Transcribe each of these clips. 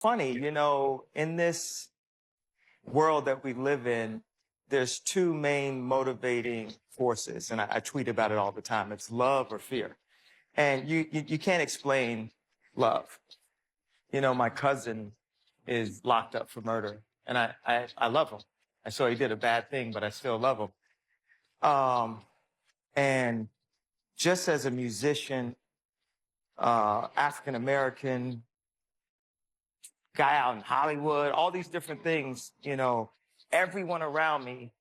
Funny, in this world that we live in, there's two main motivating forces, and I tweet about it all the time. It's love or fear. And you can't explain love. My cousin is locked up for murder, and I love him. I saw he did a bad thing, but I still love him. And just as a musician, African-American, guy out in Hollywood, all these different things, everyone around me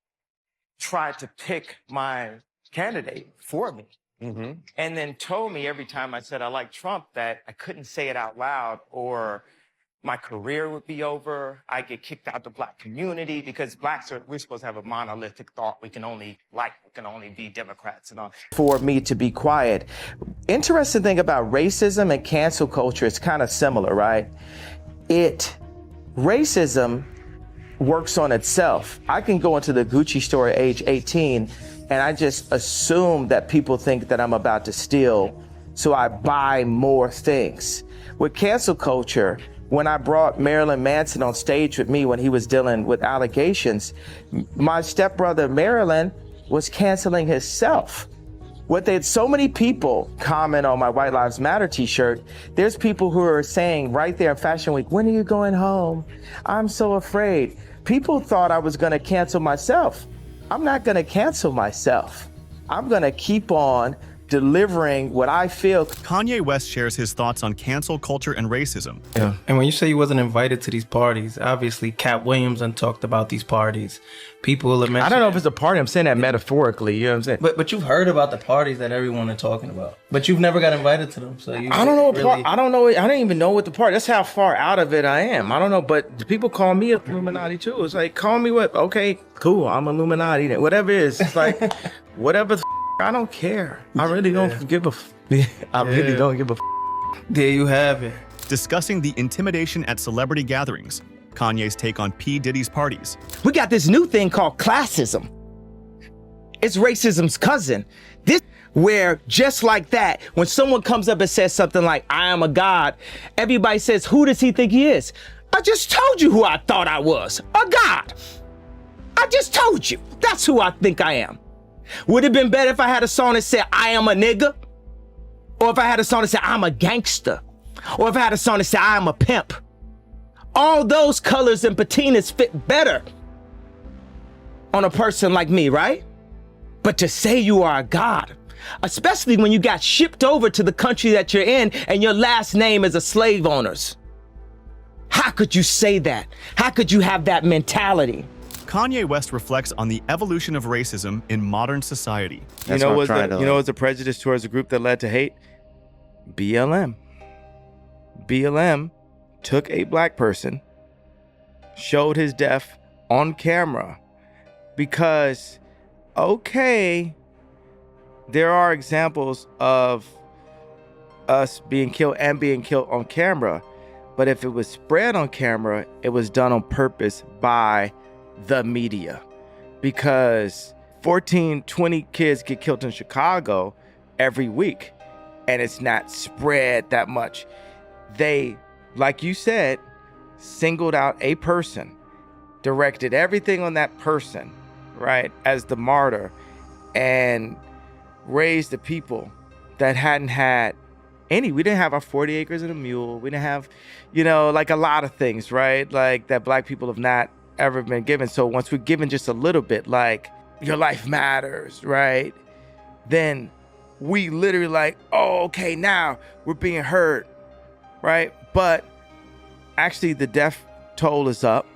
tried to pick my candidate for me. Mm-hmm. And then told me every time I said I like Trump that I couldn't say it out loud or my career would be over. I get kicked out the Black community because we're supposed to have a monolithic thought. We can only be Democrats and all. For me to be quiet. Interesting thing about racism and cancel culture, it's kind of similar, right? Racism works on itself. I can go into the Gucci store at age 18 and I just assume that people think that I'm about to steal, so I buy more things. With cancel culture, when I brought Marilyn Manson on stage with me when he was dealing with allegations, my stepbrother Marilyn was canceling himself. So many people comment on my White Lives Matter t-shirt. There's people who are saying right there in Fashion Week, when are you going home? I'm so afraid. People thought I was gonna cancel myself. I'm not gonna cancel myself. I'm gonna keep on delivering what I feel. Kanye West shares his thoughts on cancel culture and racism. Yeah. And when you say you wasn't invited to these parties, obviously Cat Williams done talked about these parties. People will mention. I don't know if it's a party. I'm saying that metaphorically. You know what I'm saying? But you've heard about the parties that everyone is talking about. But you've never got invited to them. So you. I don't know. I don't know. I don't even know what the party. That's how far out of it I am. I don't know. But people call me a Illuminati too. It's like, call me what? Okay, cool. I'm Illuminati. Then whatever it is. It's like whatever. I don't care. I really don't give a. I really don't give a. There you have it. Discussing the intimidation at celebrity gatherings. Kanye's take on P. Diddy's parties. We got this new thing called classism. It's racism's cousin. Where just like that, when someone comes up and says something like, I am a god, everybody says, who does he think he is? I just told you who I thought I was, a god. I just told you, that's who I think I am. Would it have been better if I had a song that said, I am a nigga? Or if I had a song that said, I'm a gangster? Or if I had a song that said, I am a pimp? All those colors and patinas fit better on a person like me, right? But to say you are a god, especially when you got shipped over to the country that you're in and your last name is a slave owner's. How could you say that? How could you have that mentality? Kanye West reflects on the evolution of racism in modern society. You know what's the prejudice towards a group that led to hate? BLM. BLM took a black person, showed his death on camera because, okay, there are examples of us being killed and being killed on camera, but if it was spread on camera, it was done on purpose by the media, because 14, 20 kids get killed in Chicago every week and it's not spread that much. They, like you said, singled out a person, directed everything on that person, right, as the martyr, and raised the people that hadn't had any. We didn't have our 40 acres and a mule. We didn't have, like a lot of things, right, like that black people have not ever been given. So once we're given just a little bit, like your life matters, right, then we literally like, oh, okay, now we're being heard, right? But actually the death toll is up.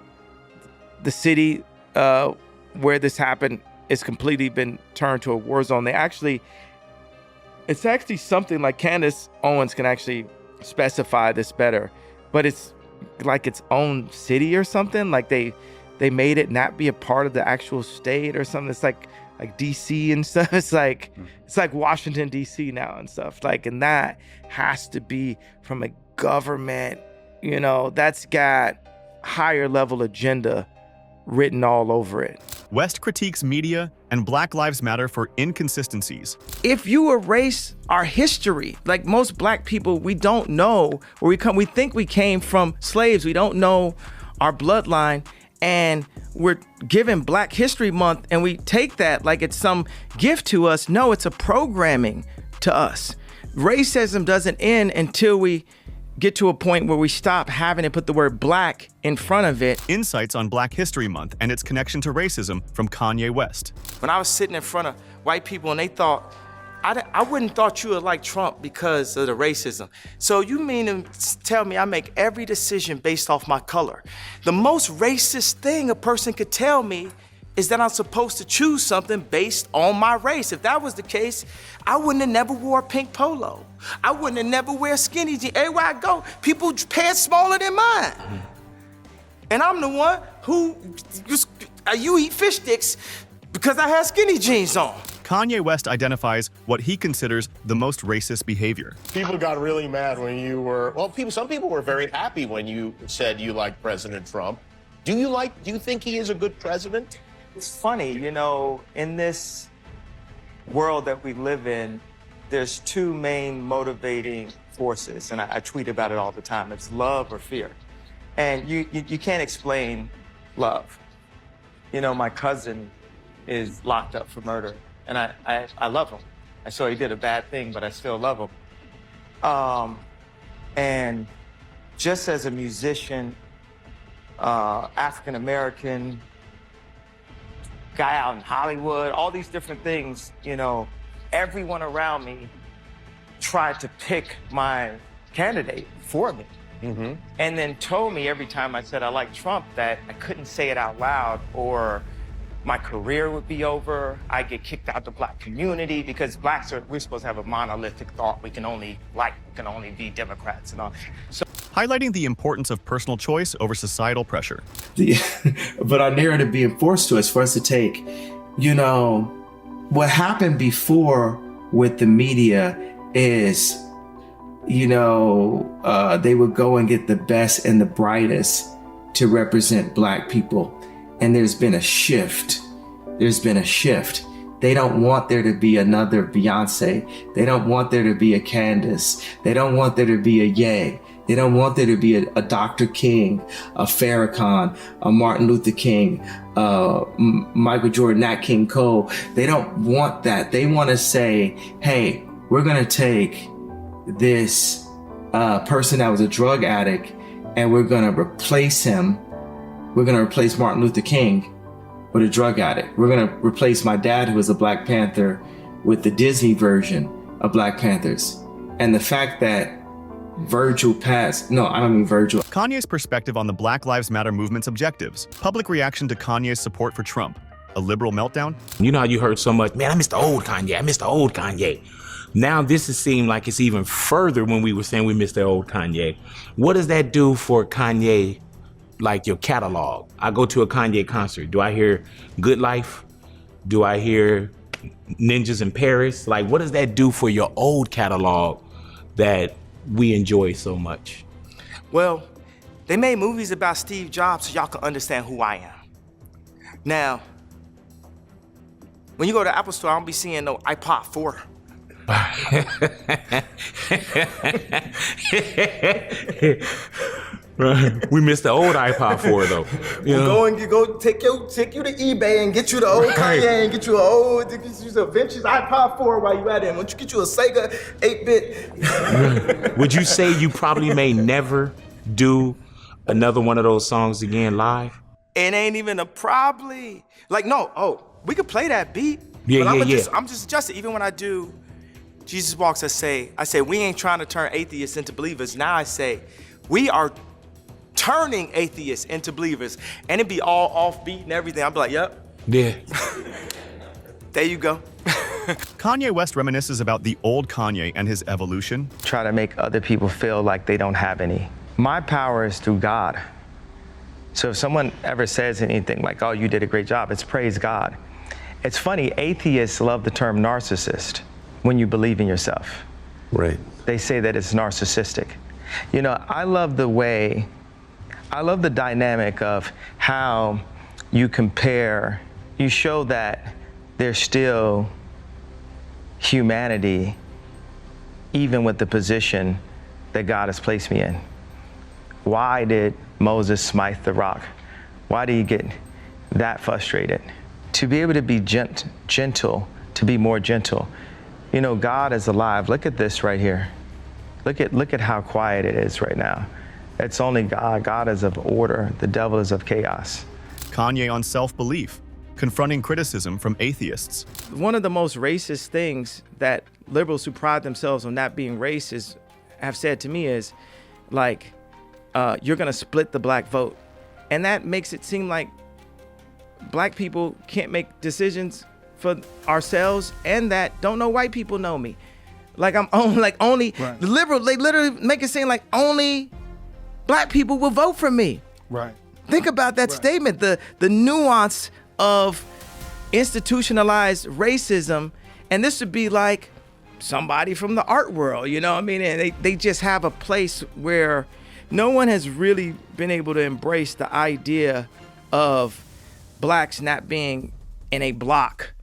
The city where this happened is completely been turned to a war zone. It's actually something like Candace Owens can actually specify this better, but it's like its own city or something. Like they made it not be a part of the actual state or something. It's like DC and stuff. It's like Washington DC now and stuff. Like, and that has to be from a government, that's got higher level agenda written all over it. West critiques media and Black Lives Matter for inconsistencies. If you erase our history, like most black people, we don't know where we come. We think we came from slaves. We don't know our bloodline. And we're given Black History Month and we take that like it's some gift to us. No, it's a programming to us. Racism doesn't end until we get to a point where we stop having to put the word black in front of it. Insights on Black History Month and its connection to racism from Kanye West. When I was sitting in front of white people and they thought, I wouldn't thought you would like Trump because of the racism. So you mean to tell me I make every decision based off my color? The most racist thing a person could tell me is that I'm supposed to choose something based on my race. If that was the case, I wouldn't have never wore a pink polo. I wouldn't have never wear skinny jeans. Everywhere I go, people pants smaller than mine. And I'm the one who, you eat fish sticks because I have skinny jeans on. Kanye West identifies what he considers the most racist behavior. People got really mad when you were, well, some people were very happy when you said you liked President Trump. Do you think he is a good president? It's funny, you know, in this world that we live in, there's two main motivating forces, and I tweet about it all the time. It's love or fear. And you can't explain love. You know, my cousin is locked up for murder, and I love him. I saw he did a bad thing, but I still love him. And just as a musician, African-American, guy out in Hollywood, all these different things, you know, everyone around me tried to pick my candidate for me. Mm-hmm. And then told me every time I said I like Trump that I couldn't say it out loud or my career would be over. I get kicked out of the black community because we're supposed to have a monolithic thought. We can only be Democrats and all. So, highlighting the importance of personal choice over societal pressure. But our narrative being forced to us for us to take, you know, what happened before with the media is, you know, they would go and get the best and the brightest to represent black people. And there's been a shift. They don't want there to be another Beyonce. They don't want there to be a Candace. They don't want there to be a Ye. They don't want there to be a Dr. King, a Farrakhan, a Martin Luther King, Michael Jordan, Nat King Cole. They don't want that. They want to say, hey, we're going to take this person that was a drug addict and we're going to replace him. We're going to replace Martin Luther King with a drug addict. We're going to replace my dad, who was a Black Panther, with the Disney version of Black Panthers. And the fact that Virgil passed, no, I don't mean Virgil. Kanye's perspective on the Black Lives Matter movement's objectives. Public reaction to Kanye's support for Trump. A liberal meltdown. You know how you heard so much, man, I miss the old Kanye, I miss the old Kanye. Now this has seemed like it's even further when we were saying we miss the old Kanye. What does that do for Kanye, like your catalog? I go to a Kanye concert. Do I hear Good Life? Do I hear Ninjas in Paris? Like, what does that do for your old catalog that we enjoy so much? Well, they made movies about Steve Jobs so y'all can understand who I am. Now, when you go to the Apple Store, I don't be seeing no iPod 4. Right. We missed the old iPod 4 though. You know? Go take you to eBay and get you the old Kanye and get you a vintage iPod 4 while you at it. Why don't you get you a Sega 8-bit? Would you say you probably may never do another one of those songs again live? It ain't even a probably. Like, no, we could play that beat. Yeah, but I'm just adjusting. Even when I do Jesus Walks, I say, we ain't trying to turn atheists into believers. Now I say, we are turning atheists into believers. And it'd be all offbeat and everything. I'd be like, yep. Yeah. There you go. Kanye West reminisces about the old Kanye and his evolution. Try to make other people feel like they don't have any. My power is through God. So if someone ever says anything like, oh, you did a great job, it's praise God. It's funny, atheists love the term narcissist when you believe in yourself. Right. They say that it's narcissistic. You know, I love the dynamic of how you compare, you show that there's still humanity even with the position that God has placed me in. Why did Moses smite the rock? Why do you get that frustrated? To be able to be gentle, to be more gentle. You know, God is alive. Look at this right here. Look at how quiet it is right now. It's only God. God is of order. The devil is of chaos. Kanye on self-belief, confronting criticism from atheists. One of the most racist things that liberals who pride themselves on not being racist have said to me is, like, you're gonna split the black vote. And that makes it seem like black people can't make decisions for ourselves, and that don't know white people know me. Like only Right. the liberal, they literally make it seem like only black people will vote for me. Right. Think about that statement, the nuance of institutionalized racism. And this would be like somebody from the art world, you know what I mean? And they just have a place where no one has really been able to embrace the idea of blacks not being in a block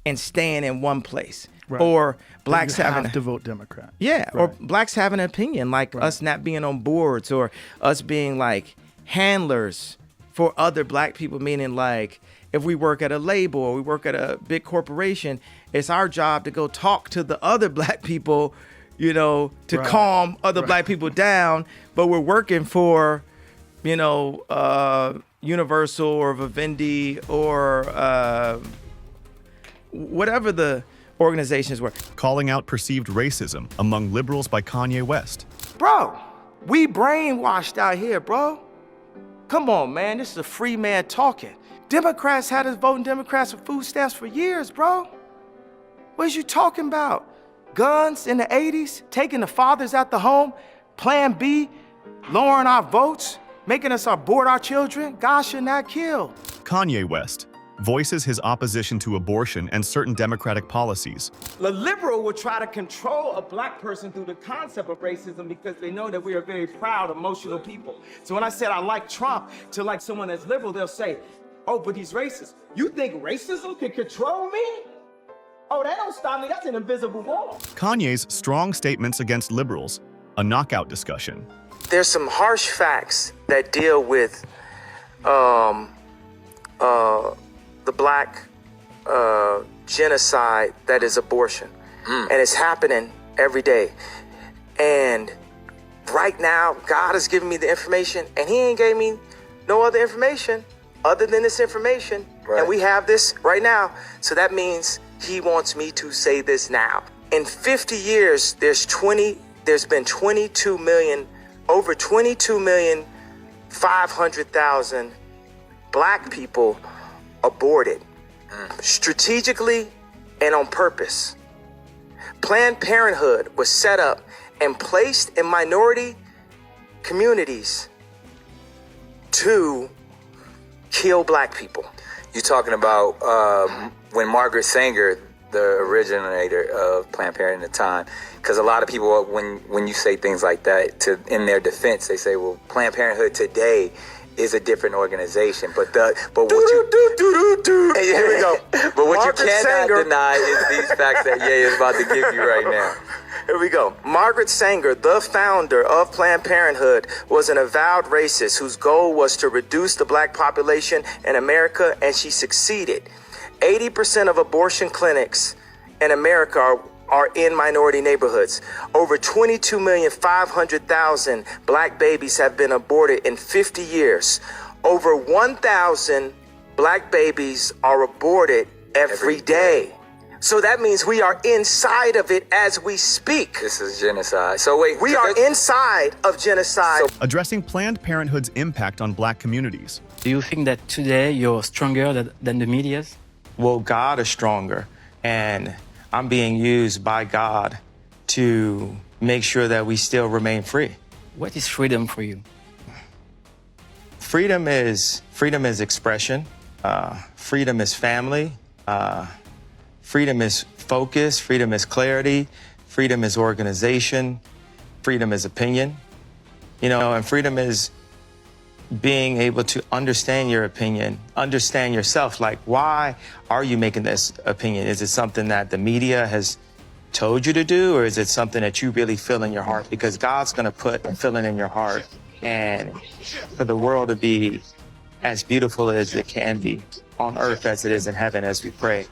and staying in one place. Right. Or blacks You having have to vote Democrat. yeah, or Right. blacks have an opinion, like us not being on boards, or us being like handlers for other black people, meaning like if we work at a label or we work at a big corporation, it's our job to go talk to the other black people, you know, to Right. calm other black people down, but we're working for, you know, Universal or Vivendi or whatever the organizations were. Calling out perceived racism among liberals by Kanye West. Bro, we brainwashed out here, bro. Come on, man. This is a free man talking. Democrats had us voting Democrats for food stamps for years, bro. What is you talking about? Guns in the 80s, taking the fathers out the home, Plan B, lowering our votes, making us abort our children. God should not kill. Kanye West voices his opposition to abortion and certain democratic policies. The liberal will try to control a black person through the concept of racism because they know that we are very proud, emotional people. So when I said I like Trump to like someone that's liberal, they'll say, oh, but he's racist. You think racism can control me? Oh, that don't stop me. That's an invisible wall. Kanye's strong statements against liberals, a knockout discussion. There's some harsh facts that deal with the black genocide that is abortion. And it's happening every day. And right now, God has given me the information, and he ain't gave me no other information other than this information. And we have this right now. So that means he wants me to say this now. In 50 years, there's been 22 million, over 22,500,000 black people aborted, strategically and on purpose. Planned Parenthood was set up and placed in minority communities to kill black people. You're talking about when Margaret Sanger, the originator of Planned Parenthood at the time, because a lot of people, when you say things like that, in their defense, they say, well, Planned Parenthood today is a different organization, but what you here we go. But what Margaret you cannot Sanger deny is these facts that Ye is about to give you right now. Here we go. Margaret Sanger, the founder of Planned Parenthood, was an avowed racist whose goal was to reduce the black population in America, and she succeeded. 80% of abortion clinics in America are in minority neighborhoods. Over 22,500,000 black babies have been aborted in 50 years. Over 1,000 black babies are aborted every day. So that means we are inside of it as we speak. This is genocide. So wait, We are inside of genocide. Addressing Planned Parenthood's impact on black communities. Do you think that today you're stronger than the medias? Well, God is stronger, and I'm being used by God to make sure that we still remain free. What is freedom for you? Freedom is expression. Freedom is family. Freedom is focus. Freedom is clarity. Freedom is organization. Freedom is opinion. You know, and freedom is being able to understand your opinion, understand yourself. Like, why are you making this opinion? Is it something that the media has told you to do, or is it something that you really feel in your heart? Because God's gonna put a feeling in your heart, and for the world to be as beautiful as it can be on earth as it is in heaven as we pray,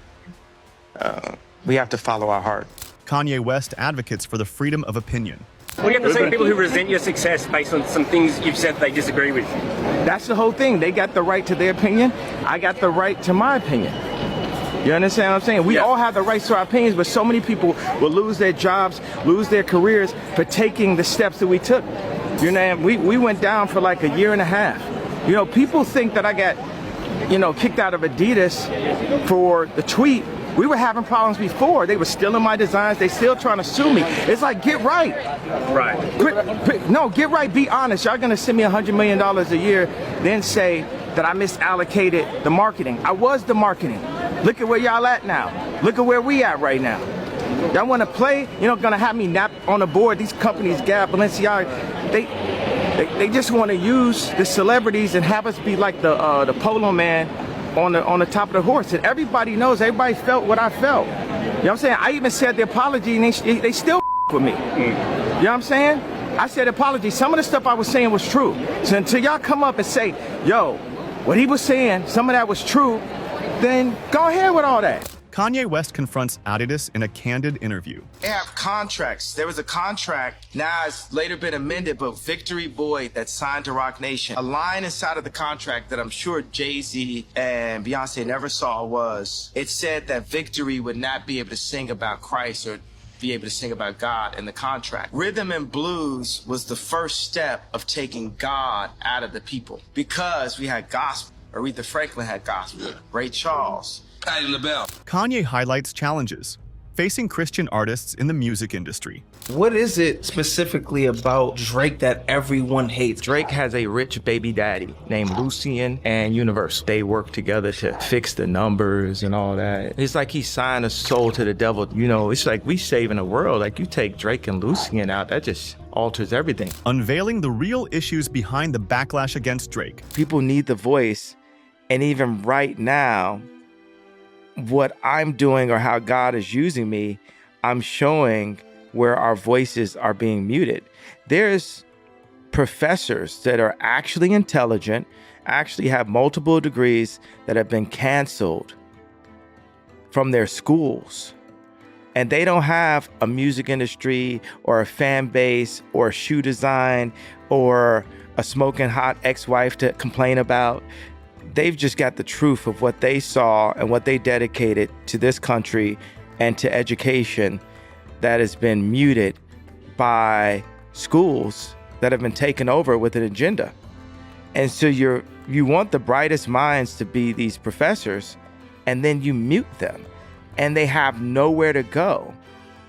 we have to follow our heart. Kanye West advocates for the freedom of opinion. What do you have to say to people who resent your success based on some things you've said they disagree with? That's the whole thing. They got the right to their opinion. I got the right to my opinion. You understand what I'm saying? We all have the rights to our opinions, but so many people will lose their jobs, lose their careers for taking the steps that we took. You know, we went down for like a year and a half. You know, people think that I got, you know, kicked out of Adidas for the tweet. We were having problems before. They were stealing my designs. They still trying to sue me. It's like, get right. Right. No, get right. Be honest. Y'all gonna send me $100 million a year, then say that I misallocated the marketing. I was the marketing. Look at where y'all at now. Look at where we at right now. Y'all want to play? You're not gonna have me nap on the board. These companies, Gap, Balenciaga, they just want to use the celebrities and have us be like the polo man on the top of the horse. And everybody knows, everybody felt what I felt. You know what I'm saying? I even said the apology and they still with me. You know what I'm saying? I said apology. Some of the stuff I was saying was true. So until y'all come up and say, yo, what he was saying, some of that was true, then go ahead with all that. Kanye West confronts Adidas in a candid interview. They have contracts. There was a contract, now it's later been amended, but Victory Boy that signed to Rock Nation. A line inside of the contract that I'm sure Jay-Z and Beyonce never saw was, it said that Victory would not be able to sing about Christ or be able to sing about God in the contract. Rhythm and blues was the first step of taking God out of the people, because we had gospel. Aretha Franklin had gospel. Ray Charles. Patti LaBelle. Kanye highlights challenges facing Christian artists in the music industry. What is it specifically about Drake that everyone hates? Drake has a rich baby daddy named Lucian and Universal. They work together to fix the numbers and all that. It's like he signed a soul to the devil. You know, it's like we saving the world. Like you take Drake and Lucian out, that just alters everything. Unveiling the real issues behind the backlash against Drake. People need the voice, and even right now, what I'm doing or how God is using me, I'm showing where our voices are being muted. There's professors that are actually intelligent, actually have multiple degrees that have been canceled from their schools. And they don't have a music industry or a fan base or shoe design or a smoking hot ex-wife to complain about. They've just got the truth of what they saw and what they dedicated to this country and to education that has been muted by schools that have been taken over with an agenda. And so you want the brightest minds to be these professors, and then you mute them and they have nowhere to go.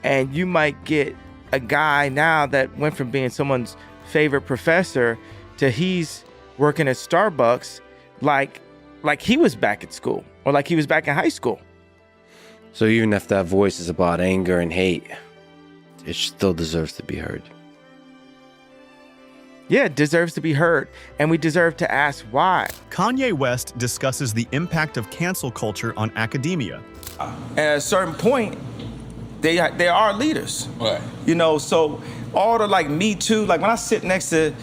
And you might get a guy now that went from being someone's favorite professor to he's working at Starbucks like he was back at school or like he was back in high school. So even if that voice is about anger and hate, it still deserves to be heard. Yeah, it deserves to be heard, and we deserve to ask why. Kanye West discusses the impact of cancel culture on academia. At a certain point, they are leaders. Right. You know, so all the like Me Too, like when I sit next to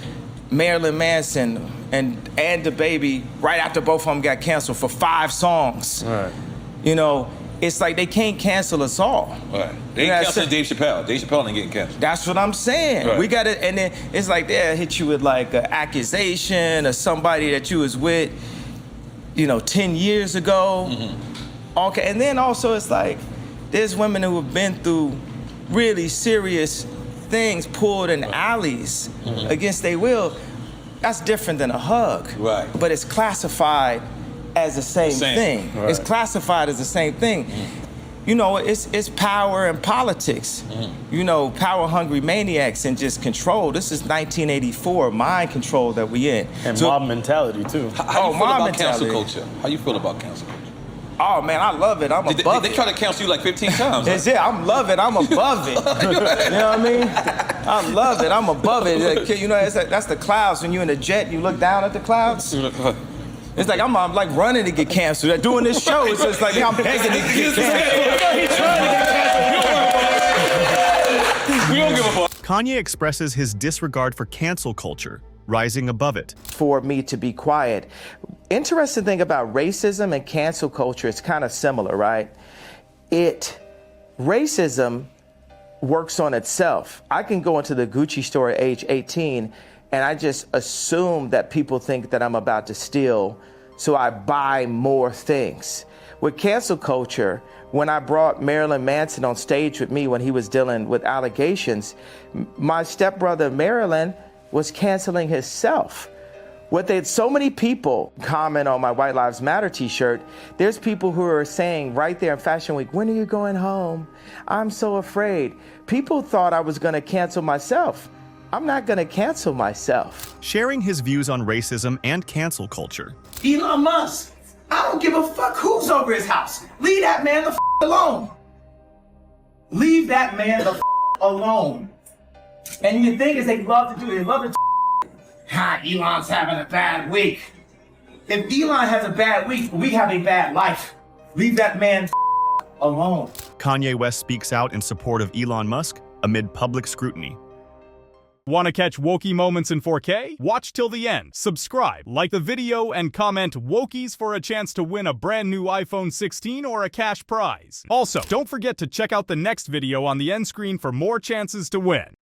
Marilyn Manson and DaBaby right after both of them got canceled for 5 songs. Right. You know, it's like they can't cancel us all. Right. They ain't canceling Dave Chappelle. Dave Chappelle ain't getting canceled. That's what I'm saying. Right. We got it, and then it's like they'll hit you with like an accusation or somebody that you was with, you know, 10 years ago. Mm-hmm. Okay, and then also it's like there's women who have been through really serious things, pulled in alleys against their will. That's different than a hug. Right. But it's classified as the same thing. Right. It's classified as the same thing. You know, it's power and politics. You know, power-hungry maniacs and just control. This is 1984, mind control that we in. And mob mentality, too. How you feel about cancel culture? How you feel about cancel culture? Oh, man, I love it. I'm above it. They try to cancel you like 15 times. That's it. I'm above it. You know what I mean? I love it. I'm above it. Like, you know, that's the clouds. When you're in a jet, you look down at the clouds. It's like I'm like running to get canceled. Doing this show, it's just like I'm begging to get canceled. He's trying to get canceled. We don't give a fuck. Kanye expresses his disregard for cancel culture, rising above it. For me to be quiet. Interesting thing about racism and cancel culture, it's kind of similar, right? Racism works on itself. I can go into the Gucci store at age 18 and I just assume that people think that I'm about to steal, so I buy more things. With cancel culture, when I brought Marilyn Manson on stage with me when he was dealing with allegations, my stepbrother Marilyn was canceling himself. So many people comment on my White Lives Matter t-shirt. There's people who are saying right there in Fashion Week, when are you going home? I'm so afraid. People thought I was gonna cancel myself. I'm not gonna cancel myself. Sharing his views on racism and cancel culture. Elon Musk, I don't give a fuck who's over his house. Leave that man the alone. Leave that man the alone. And the thing is, they love to do it. They love to Elon's having a bad week. If Elon has a bad week, we have a bad life. Leave that man alone. Kanye West speaks out in support of Elon Musk amid public scrutiny. Want to catch wokey moments in 4K? Watch till the end, subscribe, like the video, and comment wokies for a chance to win a brand new iPhone 16 or a cash prize. Also, don't forget to check out the next video on the end screen for more chances to win.